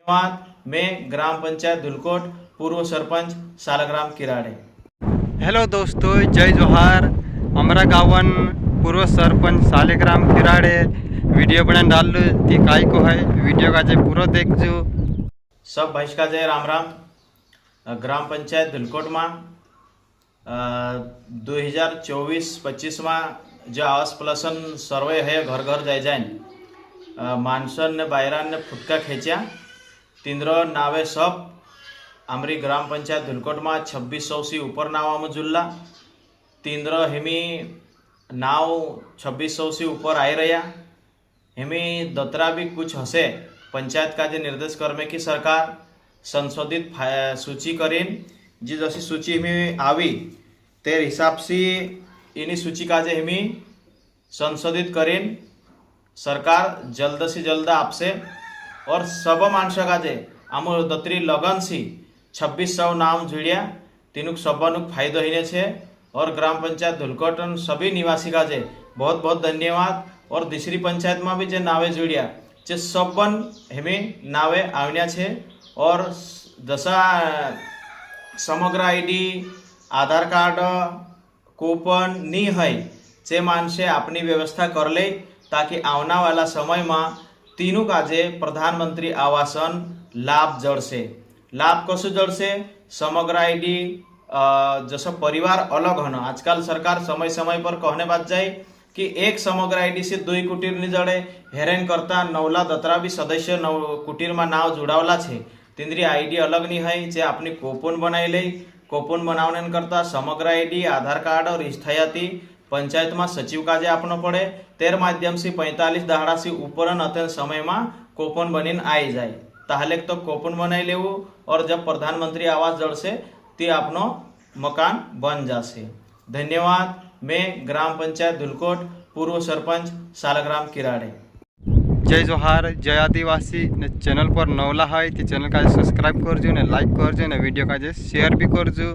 धन्यवाद। मैं ग्राम पंचायत धुलकोट पूर्व सरपंच सालग्राम किराड़े। हेलो दोस्तों, जय जोहार। हमारा गावन पूर्व सरपंच सालेग्राम किराड़े वीडियो बना डाल ती काय को है वीडियो का जे पूरा देखजो। सब भाई का जय राम राम। ग्राम पंचायत धुलकोट में 2024-25 में जो आवास प्लसन सर्वे है घर घर जाए जाए मानसन ने बायरान ने फुटका खेचा तिंद्र नावे सब आमरी ग्राम पंचायत धुलकोट में 2600 से ऊपर नावा में जुल्ला तिंद्र हेमी नाव 2600 से ऊपर आई रहा हेमी दतरा भी कुछ हसे पंचायत का जो निर्देश कर्मे की सरकार संशोधित सूची करीन जी जैसी सूची में आवी तेर हिसाब से इन्हीं सूची का जे हमी संशोधित करीन सरकार जल्द से जल्द आपसे और सब मानस का जे आम दतरी लगन सी 2600 नाम जुड़िया तीनुक सबनुक फायदो हिने छे और ग्राम पंचायत धुलकोटन सभी निवासी का जे बहुत बहुत धन्यवाद। और दूसरी पंचायत में भी जे नावे जुड़िया जे सबन हेमी नावे आवन्या छे और जसा समग्र आईडी आधार कार्ड कूपन नहीं है जे मानसे अपनी व्यवस्था कर ले ताकि आने वाला समय में तीनों का जे प्रधानमंत्री आवासन लाभ जड़से। लाभ कसो जड़से समग्र आईडी जसो परिवार अलग होना आजकल सरकार समय समय पर कहने बात जाए कि एक समग्र आईडी से 2 कुटीर नहीं जड़े हेरेन करता नवला दतरा भी सदस्य कुटीर में नाव जुड़ावला छे तिंद्री आईडी अलग नहीं है जे अपनी कोपन बनाई ले कोपन बनावने करता समग्र आईडी आधार कार्ड और स्थायती पंचायत में सचिव का जे आपनो पड़े तेर माध्यम से 45 दहाड़ा से ऊपर अत्यंत समय में कोपन बनीन आई जाए ताहले तो कोपन बनाई लेवू और जब प्रधानमंत्री आवास जड़से ते आपनो मकान बन जासे। धन्यवाद। मैं ग्राम पंचायत धुलकोट पूर्व सरपंच सालग्राम किराड़े। जय जोहार, जय आदिवासी। ने चैनल पर नवला है तो चैनल का सब्सक्राइब करजो ने लाइक करजो ने वीडियो का शेयर भी करजो।